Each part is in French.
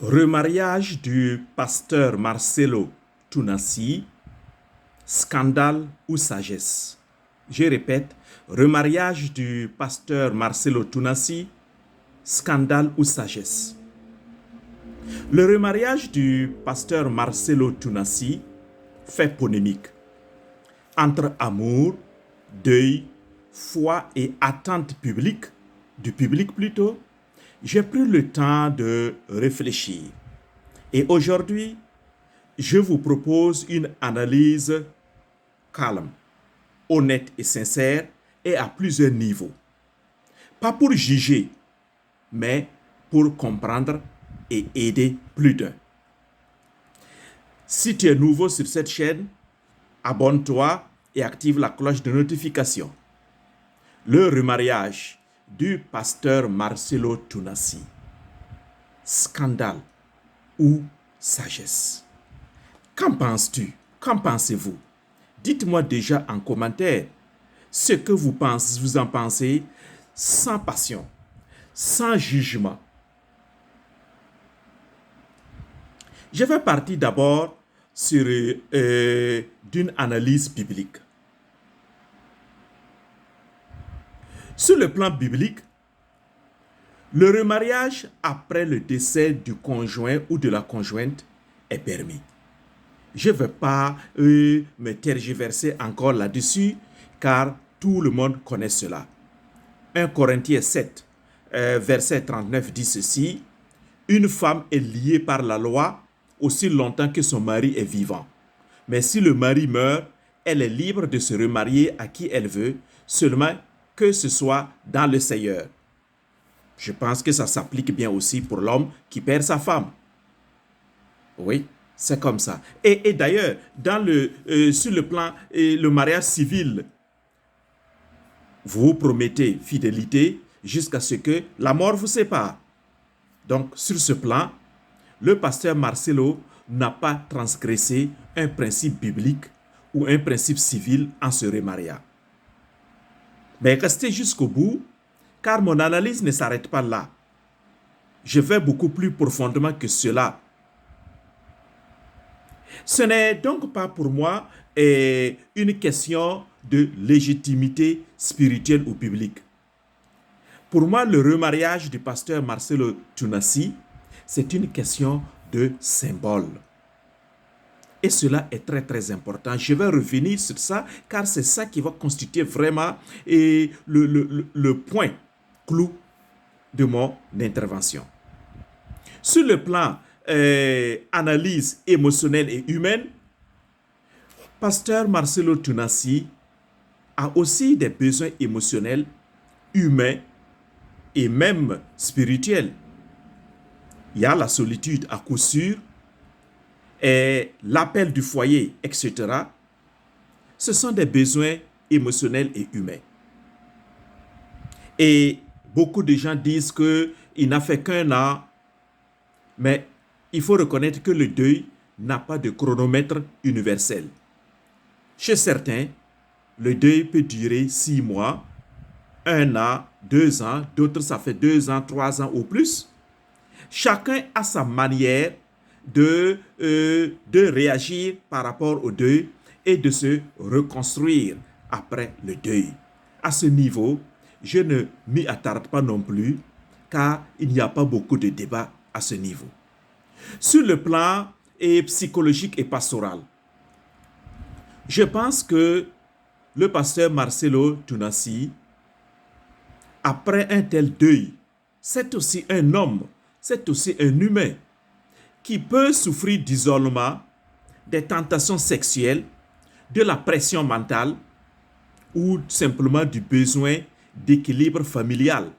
Remariage du pasteur Marcelo Tunasi, scandale ou sagesse? Je répète, remariage du pasteur Marcelo Tunasi, scandale ou sagesse? Le remariage du pasteur Marcelo Tunasi fait polémique. Entre amour, deuil, foi et attente publique, du public plutôt, j'ai pris le temps de réfléchir. Et aujourd'hui, je vous propose une analyse calme, honnête et sincère et à plusieurs niveaux. Pas pour juger, mais pour comprendre et aider plus d'un. Si tu es nouveau sur cette chaîne, abonne-toi et active la cloche de notification. Le remariage du pasteur Marcelo Tunasi. Scandale ou sagesse? Qu'en penses-tu? Qu'en pensez-vous? Dites-moi déjà en commentaire ce que vous en pensez sans passion, sans jugement. Je vais partir d'abord sur d'une analyse biblique. Sur le plan biblique, le remariage après le décès du conjoint ou de la conjointe est permis. Je ne vais pas me tergiverser encore là-dessus, car tout le monde connaît cela. 1 Corinthiens 7, verset 39 dit ceci: « Une femme est liée par la loi aussi longtemps que son mari est vivant. Mais si le mari meurt, elle est libre de se remarier à qui elle veut, seulement que ce soit dans le Seigneur. » Je pense que ça s'applique bien aussi pour l'homme qui perd sa femme. Oui, c'est comme ça. Et d'ailleurs, sur le plan le mariage civil, vous promettez fidélité jusqu'à ce que la mort vous sépare. Donc, sur ce plan, le pasteur Marcelo n'a pas transgressé un principe biblique ou un principe civil en se remariant. Mais restez jusqu'au bout, car mon analyse ne s'arrête pas là. Je vais beaucoup plus profondément que cela. Ce n'est donc pas pour moi une question de légitimité spirituelle ou biblique. Pour moi, le remariage du pasteur Marcelo Tunasi, c'est une question de symbole. Et cela est très très important. Je vais revenir sur ça, car c'est ça qui va constituer vraiment le point clou de mon intervention. Sur le plan analyse émotionnelle et humaine, pasteur Marcelo Tunasi a aussi des besoins émotionnels, humains et même spirituels. Il y a la solitude à coup sûr, et l'appel du foyer, etc. Ce sont des besoins émotionnels et humains. Et beaucoup de gens disent qu'il n'a fait qu'un an, mais il faut reconnaître que le deuil n'a pas de chronomètre universel. Chez certains, le deuil peut durer 6 mois, 1 an, 2 ans, d'autres ça fait 2 ans, 3 ans ou plus. Chacun a sa manière de réagir par rapport au deuil et de se reconstruire après le deuil. À ce niveau, je ne m'y attarde pas non plus, car il n'y a pas beaucoup de débats à ce niveau. Sur le plan psychologique et pastoral, je pense que le pasteur Marcelo Tunasi, après un tel deuil, c'est aussi un homme, c'est aussi un humain qui peut souffrir d'isolement, des tentations sexuelles, de la pression mentale ou simplement du besoin d'équilibre familial.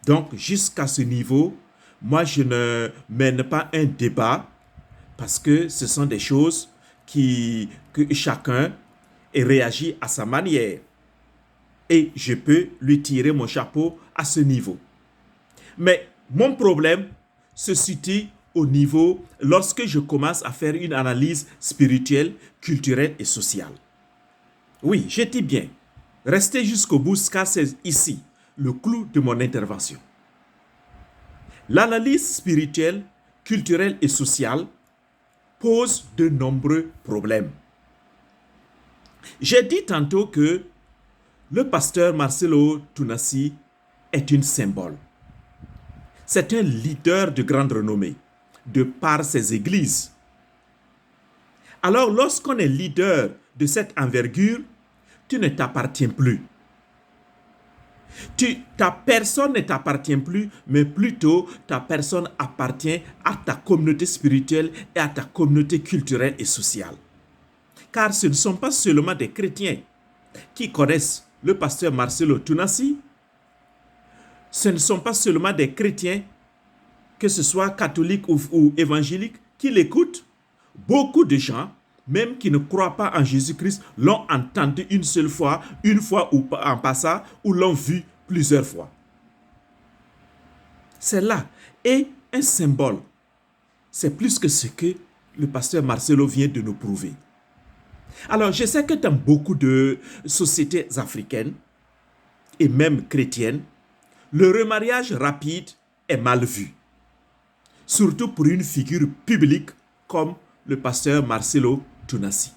Donc, jusqu'à ce niveau, moi, je ne mène pas un débat parce que ce sont des choses que chacun réagit à sa manière. Et je peux lui tirer mon chapeau à ce niveau. Mais mon problème se situe au niveau lorsque je commence à faire une analyse spirituelle, culturelle et sociale. Oui, je dis bien, restez jusqu'au bout car c'est ici le clou de mon intervention. L'analyse spirituelle culturel et social pose de nombreux problèmes. J'ai dit tantôt que le pasteur Marcelo Tounassi est un symbole. C'est un leader de grande renommée de par ses églises. Alors, lorsqu'on est leader de cette envergure, tu ne t'appartiens plus. Ta personne ne t'appartient plus, mais plutôt ta personne appartient à ta communauté spirituelle et à ta communauté culturelle et sociale. Car ce ne sont pas seulement des chrétiens qui connaissent le pasteur Marcelo Tounassi, ce ne sont pas seulement des chrétiens, que ce soit catholiques ou évangéliques, qui l'écoutent. Beaucoup de gens, même qui ne croient pas en Jésus-Christ, l'ont entendu une seule fois, une fois ou en passant, ou l'ont vu plusieurs fois. C'est là. Et un symbole, c'est plus que ce que le pasteur Marcelo vient de nous prouver. Alors, je sais que dans beaucoup de sociétés africaines, et même chrétiennes, le remariage rapide est mal vu. Surtout pour une figure publique comme le pasteur Marcelo Tounassi.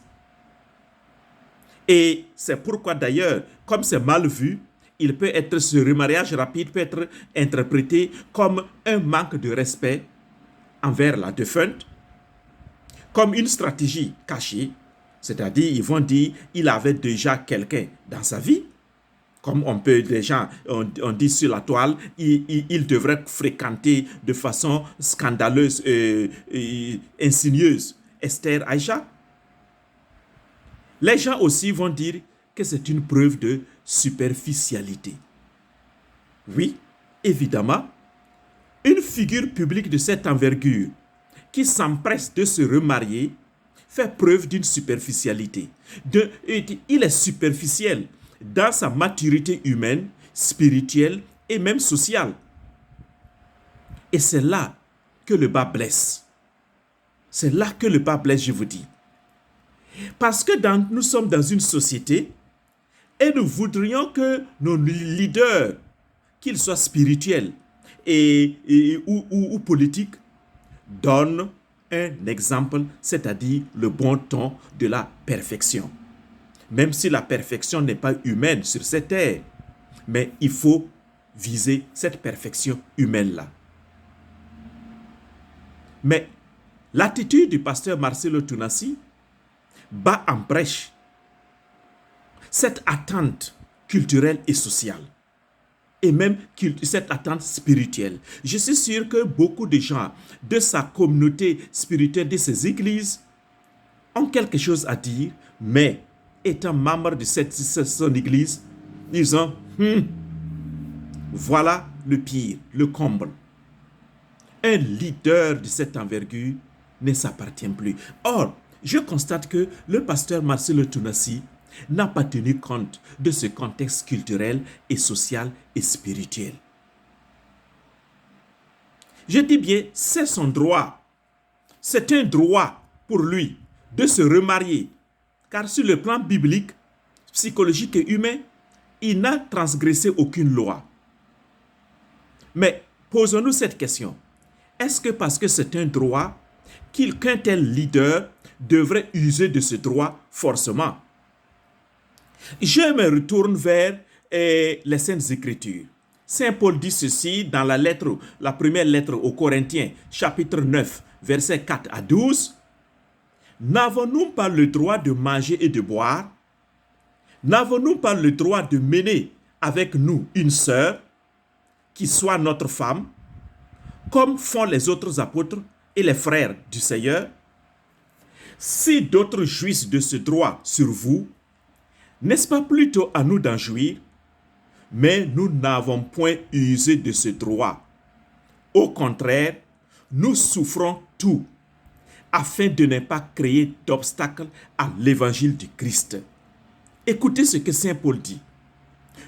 Et c'est pourquoi d'ailleurs, comme c'est mal vu, ce remariage rapide peut être interprété comme un manque de respect envers la défunte, comme une stratégie cachée, c'est-à-dire ils vont dire il avait déjà quelqu'un dans sa vie, comme les gens on dit sur la toile, il devrait fréquenter de façon scandaleuse et insinueuse Esther Aïcha. Les gens aussi vont dire que c'est une preuve de superficialité. Oui, évidemment, une figure publique de cette envergure qui s'empresse de se remarier fait preuve d'une superficialité. Il est superficiel dans sa maturité humaine, spirituelle et même sociale. Et c'est là que le bas blesse. C'est là que le bas blesse, je vous dis. Parce que nous sommes dans une société et nous voudrions que nos leaders, qu'ils soient spirituels ou politiques, donnent un exemple, c'est-à-dire le bon ton de la perfection. Même si la perfection n'est pas humaine sur cette terre, mais il faut viser cette perfection humaine-là. Mais l'attitude du pasteur Marcelo Tounassi bat en brèche cette attente culturelle et sociale, et même cette attente spirituelle. Je suis sûr que beaucoup de gens de sa communauté spirituelle, de ses églises, ont quelque chose à dire, mais étant membre de son église, ils ont voilà le pire, le comble. Un leader de cette envergure ne s'appartient plus. Or, je constate que le pasteur Marcelo Tounassi n'a pas tenu compte de ce contexte culturel et social et spirituel. Je dis bien, c'est son droit. C'est un droit pour lui de se remarier. Car sur le plan biblique, psychologique et humain, il n'a transgressé aucune loi. Mais posons-nous cette question. Est-ce que parce que c'est un droit, qu'un tel leader devrait user de ce droit forcément? Je me retourne vers les Saintes Écritures. Saint Paul dit ceci dans la première lettre aux Corinthiens, chapitre 9, versets 4 à 12. N'avons-nous pas le droit de manger et de boire? N'avons-nous pas le droit de mener avec nous une sœur qui soit notre femme, comme font les autres apôtres et les frères du Seigneur? Si d'autres jouissent de ce droit sur vous, n'est-ce pas plutôt à nous d'en jouir? Mais nous n'avons point usé de ce droit. Au contraire, nous souffrons tout, afin de ne pas créer d'obstacle à l'évangile du Christ. Écoutez ce que Saint Paul dit.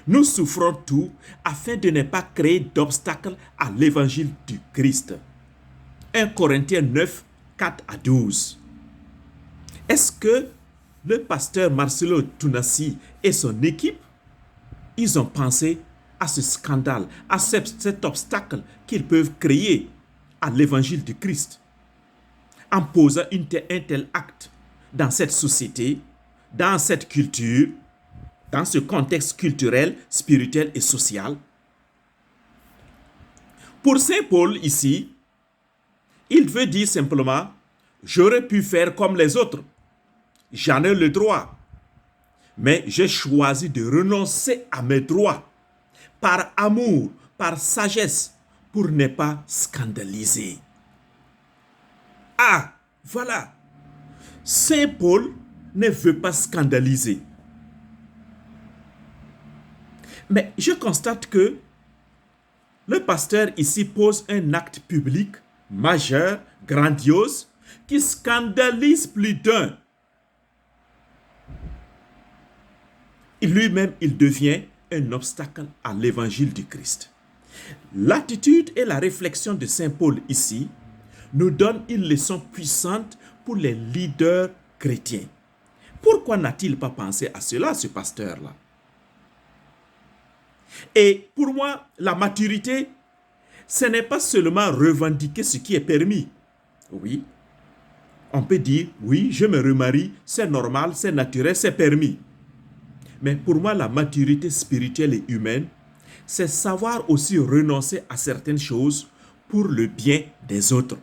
Nous souffrons tout afin de ne pas créer d'obstacle à l'évangile du Christ. 1 Corinthiens 9, 4 à 12. Est-ce que le pasteur Marcelo Tounassi et son équipe, ils ont pensé à ce scandale, à cet obstacle qu'ils peuvent créer à l'évangile de Christ en posant un tel acte dans cette société, dans cette culture, dans ce contexte culturel, spirituel et social. Pour Saint Paul ici, il veut dire simplement, j'aurais pu faire comme les autres, j'en ai le droit, mais j'ai choisi de renoncer à mes droits par amour, par sagesse, pour ne pas scandaliser. Ah, voilà. Saint Paul ne veut pas scandaliser. Mais je constate que le pasteur ici pose un acte public majeur, grandiose, qui scandalise plus d'un. Et lui-même, il devient un obstacle à l'évangile du Christ. L'attitude et la réflexion de Saint Paul ici nous donnent une leçon puissante pour les leaders chrétiens. Pourquoi n'a-t-il pas pensé à cela, ce pasteur-là? Et pour moi, la maturité, ce n'est pas seulement revendiquer ce qui est permis. Oui, on peut dire, oui, je me remarie, c'est normal, c'est naturel, c'est permis. Mais pour moi, la maturité spirituelle et humaine, c'est savoir aussi renoncer à certaines choses pour le bien des autres.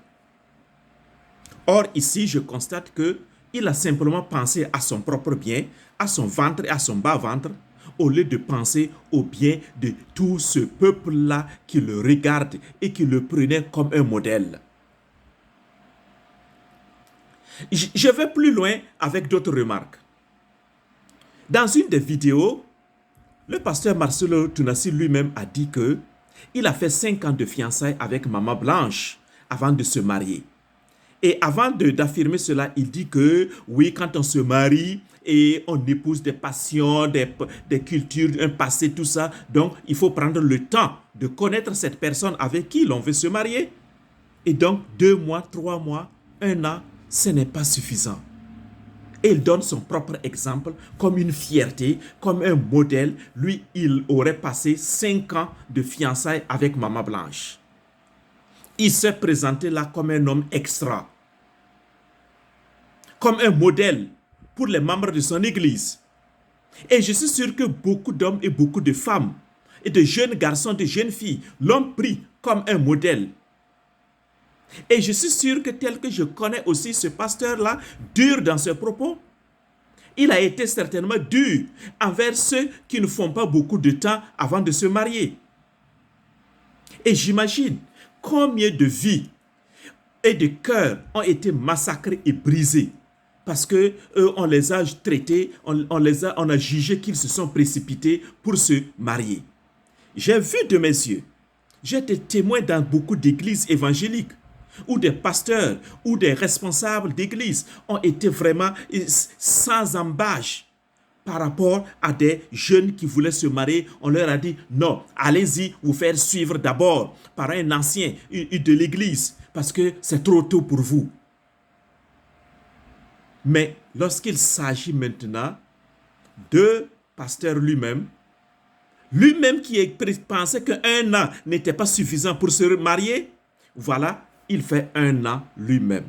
Or, ici, je constate qu'il a simplement pensé à son propre bien, à son ventre et à son bas-ventre, au lieu de penser au bien de tout ce peuple-là qui le regarde et qui le prenait comme un modèle. Je vais plus loin avec d'autres remarques. Dans une des vidéos, le pasteur Marcelo Tunasi lui-même a dit qu'il a fait 5 ans de fiançailles avec Maman Blanche avant de se marier. Et avant d'affirmer cela, il dit que oui, quand on se marie et on épouse des passions, des cultures, un passé, tout ça, donc il faut prendre le temps de connaître cette personne avec qui l'on veut se marier. Et donc 2 mois, 3 mois, 1 an, ce n'est pas suffisant. Et il donne son propre exemple comme une fierté, comme un modèle. Lui, il aurait passé 5 ans de fiançailles avec Maman Blanche. Il s'est présenté là comme un homme extra, comme un modèle pour les membres de son église. Et je suis sûr que beaucoup d'hommes et beaucoup de femmes, et de jeunes garçons, de jeunes filles, l'ont pris comme un modèle. Et je suis sûr que tel que je connais aussi ce pasteur-là, dur dans ses propos, il a été certainement dur envers ceux qui ne font pas beaucoup de temps avant de se marier. Et j'imagine combien de vies et de cœurs ont été massacrés et brisés parce qu'on les a traités, on a jugé qu'ils se sont précipités pour se marier. J'ai vu de mes yeux, j'ai été témoin dans beaucoup d'églises évangéliques où des pasteurs ou des responsables d'église ont été vraiment sans embâche par rapport à des jeunes qui voulaient se marier. On leur a dit non, allez-y vous faire suivre d'abord par un ancien de l'église parce que c'est trop tôt pour vous. Mais lorsqu'il s'agit maintenant de pasteur lui-même qui pensait qu'un an n'était pas suffisant pour se marier, voilà, il fait 1 an lui-même.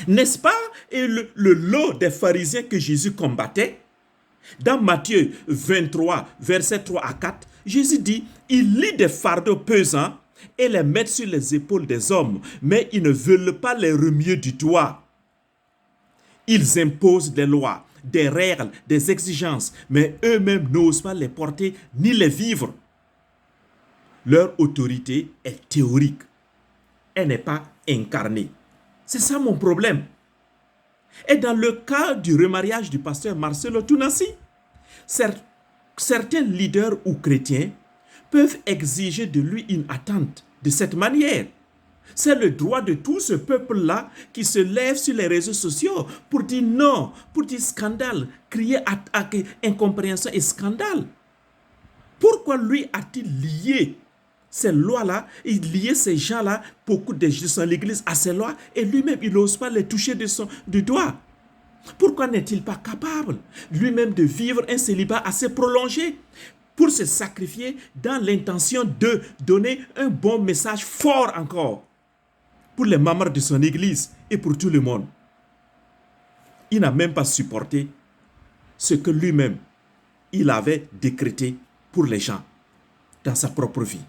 N'est-ce pas le lot des pharisiens que Jésus combattait? Dans Matthieu 23, versets 3 à 4, Jésus dit, il lie des fardeaux pesants et les met sur les épaules des hommes, mais ils ne veulent pas les remuer du doigt. Ils imposent des lois, des règles, des exigences, mais eux-mêmes n'osent pas les porter ni les vivre. Leur autorité est théorique. Elle n'est pas incarnée. C'est ça mon problème. Et dans le cas du remariage du pasteur Marcelo Tunasi, certains leaders ou chrétiens peuvent exiger de lui une attente de cette manière. C'est le droit de tout ce peuple-là qui se lève sur les réseaux sociaux pour dire non, pour dire scandale, crier à incompréhension et scandale. Pourquoi lui a-t-il lié ces lois-là, il liait ces gens-là, beaucoup de gens dans l'église à ces lois, et lui-même, il n'ose pas les toucher du doigt. Pourquoi n'est-il pas capable lui-même de vivre un célibat assez prolongé? pour se sacrifier dans l'intention de donner un bon message fort encore pour les membres de son église et pour tout le monde. Il n'a même pas supporté ce que lui-même, il avait décrété pour les gens dans sa propre vie.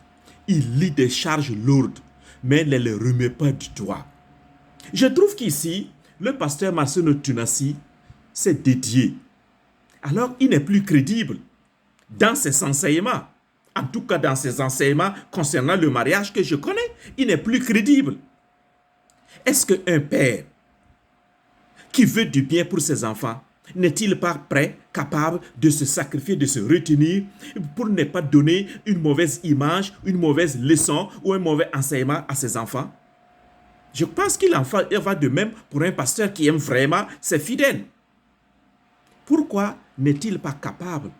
Il lit des charges lourdes, mais ne les remet pas du doigt. Je trouve qu'ici, le pasteur Marcelo Tunasi s'est dédié. Alors, il n'est plus crédible dans ses enseignements. En tout cas, dans ses enseignements concernant le mariage que je connais, il n'est plus crédible. Est-ce qu'un père qui veut du bien pour ses enfants n'est-il pas prêt, capable de se sacrifier, de se retenir pour ne pas donner une mauvaise image, une mauvaise leçon ou un mauvais enseignement à ses enfants? Je pense qu'il va de même pour un pasteur qui aime vraiment ses fidèles. Pourquoi n'est-il pas capable?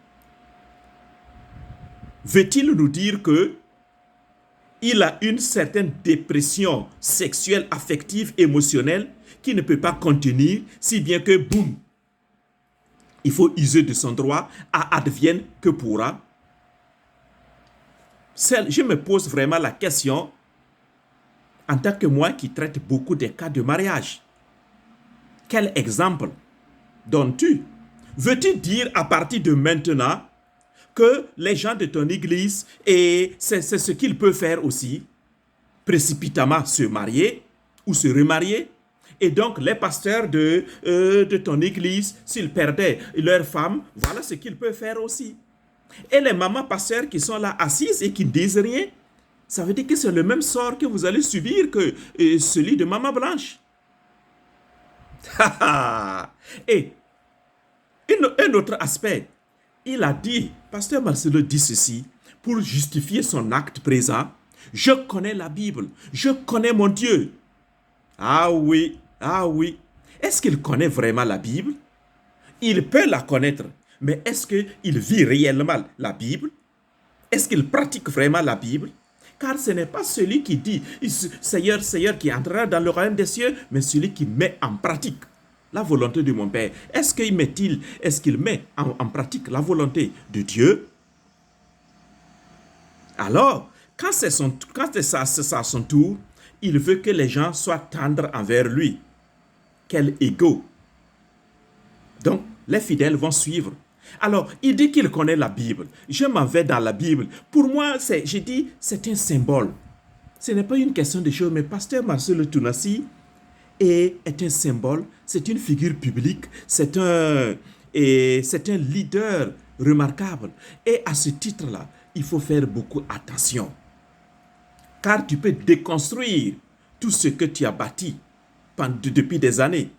Veut-il nous dire que il a une certaine dépression sexuelle, affective, émotionnelle qu'il ne peut pas contenir, si bien que, boum, il faut user de son droit à advienne que pourra? Je me pose vraiment la question, en tant que moi qui traite beaucoup des cas de mariage. Quel exemple donnes-tu? Veux-tu dire à partir de maintenant que les gens de ton église, et c'est ce qu'ils peuvent faire aussi, précipitamment se marier ou se remarier? Et donc, les pasteurs de ton église, s'ils perdaient leur femme, voilà ce qu'ils peuvent faire aussi. Et les mamans pasteurs qui sont là assises et qui ne disent rien, ça veut dire que c'est le même sort que vous allez subir que celui de maman Blanche. Et un autre aspect, il a dit, pasteur Marcelo dit ceci, pour justifier son acte présent: je connais la Bible, je connais mon Dieu. Ah oui. Est-ce qu'il connaît vraiment la Bible? Il peut la connaître, mais est-ce qu'il vit réellement la Bible? Est-ce qu'il pratique vraiment la Bible? Car ce n'est pas celui qui dit Seigneur, Seigneur, qui entrera dans le royaume des cieux, mais celui qui met en pratique la volonté de mon Père. Est-ce qu'il met en pratique la volonté de Dieu? Alors, quand c'est à son tour, il veut que les gens soient tendres envers lui. Quel égo! Donc, les fidèles vont suivre. Alors, il dit qu'il connaît la Bible. Je m'en vais dans la Bible. Pour moi, c'est un symbole. Ce n'est pas une question de choses, mais pasteur Marcelo Tunasi est un symbole, c'est une figure publique, c'est un leader remarquable. Et à ce titre-là, il faut faire beaucoup attention. Car tu peux déconstruire tout ce que tu as bâti depuis des années.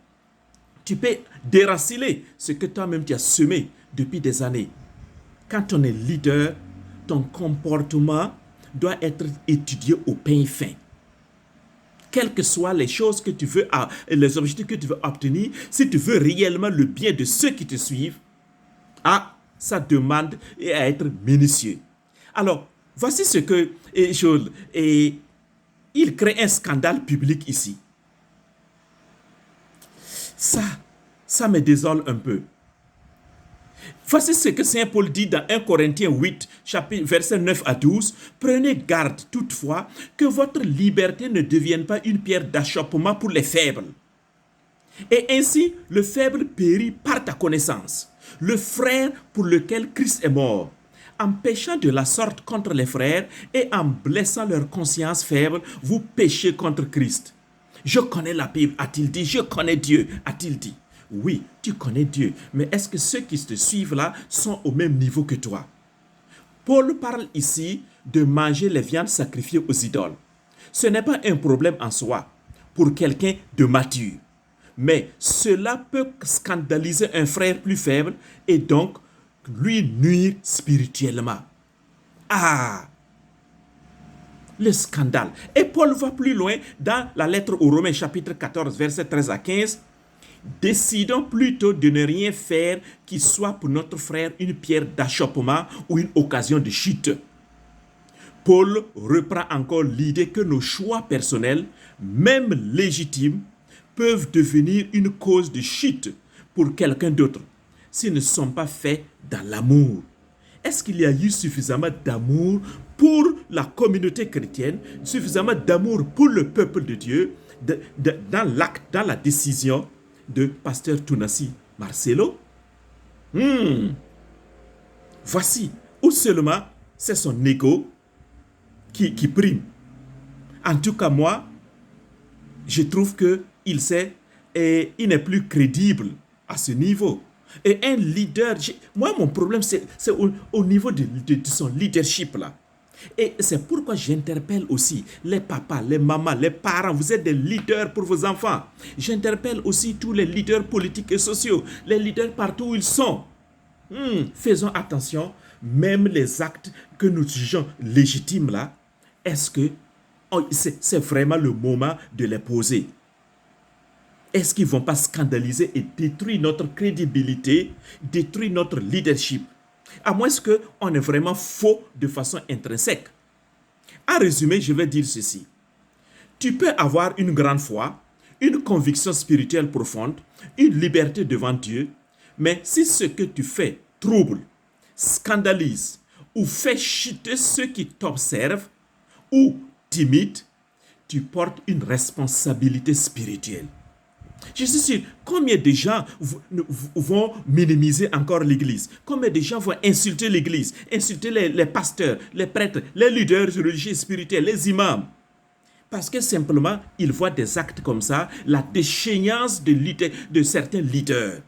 Tu peux déraciner ce que toi-même tu as semé depuis des années. Quand on est leader, ton comportement doit être étudié au pain fin. Quelles que soient les choses que tu veux, les objectifs que tu veux obtenir, si tu veux réellement le bien de ceux qui te suivent, ça demande à être minutieux. Alors, voici ce que il crée un scandale public ici. Ça me désole un peu. Voici ce que Saint Paul dit dans 1 Corinthiens 8, versets 9 à 12. Prenez garde toutefois que votre liberté ne devienne pas une pierre d'achoppement pour les faibles. Et ainsi, le faible périt par ta connaissance, le frère pour lequel Christ est mort. En péchant de la sorte contre les frères et en blessant leur conscience faible, vous péchez contre Christ. Je connais la Bible, a-t-il dit. Je connais Dieu, a-t-il dit. Oui, tu connais Dieu, mais est-ce que ceux qui te suivent là sont au même niveau que toi? Paul parle ici de manger les viandes sacrifiées aux idoles. Ce n'est pas un problème en soi pour quelqu'un de mature, mais cela peut scandaliser un frère plus faible et donc lui nuire spirituellement. Le scandale. Et Paul va plus loin dans la lettre aux Romains chapitre 14 versets 13 à 15. Décidons plutôt de ne rien faire qui soit pour notre frère une pierre d'achoppement ou une occasion de chute. Paul reprend encore l'idée que nos choix personnels, même légitimes, peuvent devenir une cause de chute pour quelqu'un d'autre s'ils ne sont pas faits dans l'amour. est-ce qu'il y a eu suffisamment d'amour pour la communauté chrétienne, suffisamment d'amour pour le peuple de Dieu dans l'acte, dans la décision de Pasteur Tounassi Marcelo? Voici, ou seulement c'est son ego qui prime. En tout cas, moi, je trouve qu'il n'est plus crédible à ce niveau. Et un leader, moi, mon problème, c'est au niveau de son leadership là. Et c'est pourquoi j'interpelle aussi les papas, les mamans, les parents. Vous êtes des leaders pour vos enfants. J'interpelle aussi tous les leaders politiques et sociaux, les leaders partout où ils sont. Faisons attention, même les actes que nous jugeons légitimes là, est-ce que c'est vraiment le moment de les poser? Est-ce qu'ils ne vont pas scandaliser et détruire notre crédibilité, détruire notre leadership? À moins qu'on est vraiment faux de façon intrinsèque. En résumé, je vais dire ceci. Tu peux avoir une grande foi, une conviction spirituelle profonde, une liberté devant Dieu, mais si ce que tu fais trouble, scandalise ou fait chuter ceux qui t'observent ou t'imitent, tu portes une responsabilité spirituelle. Je suis sûr, combien de gens vont minimiser encore l'Église? Combien de gens vont insulter l'Église, insulter les pasteurs, les prêtres, les leaders religieux et spirituels, les imams? Parce que simplement, ils voient des actes comme ça, la déchéance de certains leaders.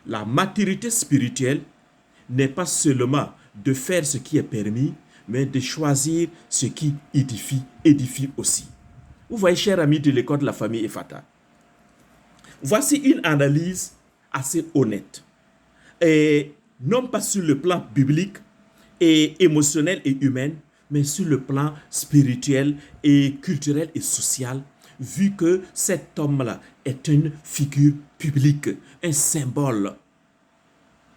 La maturité spirituelle n'est pas seulement de faire ce qui est permis, mais de choisir ce qui édifie aussi. Vous voyez, chers amis de l'école de la famille Ephata, voici une analyse assez honnête. Et non pas sur le plan biblique et émotionnel et humain, mais sur le plan spirituel et culturel et social, vu que cet homme-là est une figure publique, un symbole,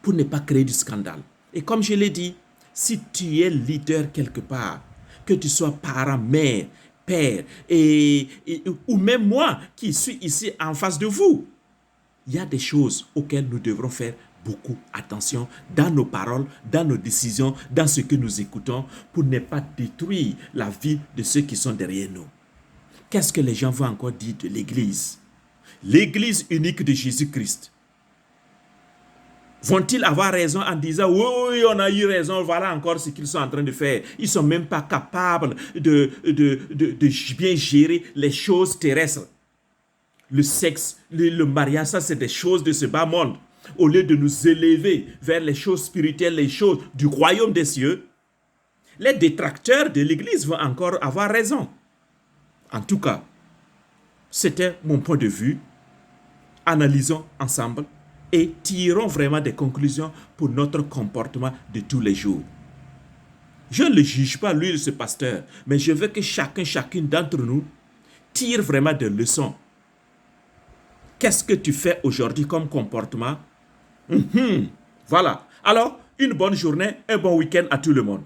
pour ne pas créer du scandale. Et comme je l'ai dit, si tu es leader quelque part, que tu sois parent, mère, père, ou même moi qui suis ici en face de vous, il y a des choses auxquelles nous devrons faire beaucoup attention dans nos paroles, dans nos décisions, dans ce que nous écoutons, pour ne pas détruire la vie de ceux qui sont derrière nous. Qu'est-ce que les gens vont encore dire de l'Église? L'Église unique de Jésus-Christ. Vont-ils avoir raison en disant « Oui, on a eu raison, voilà encore ce qu'ils sont en train de faire. » Ils ne sont même pas capables de bien gérer les choses terrestres. Le sexe, le mariage, ça c'est des choses de ce bas monde. Au lieu de nous élever vers les choses spirituelles, les choses du royaume des cieux, les détracteurs de l'Église vont encore avoir raison. En tout cas, c'était mon point de vue. Analysons ensemble et tirons vraiment des conclusions pour notre comportement de tous les jours. Je ne le juge pas, lui, ce pasteur, mais je veux que chacune d'entre nous tire vraiment des leçons. Qu'est-ce que tu fais aujourd'hui comme comportement? Voilà. Alors, une bonne journée, un bon week-end à tout le monde.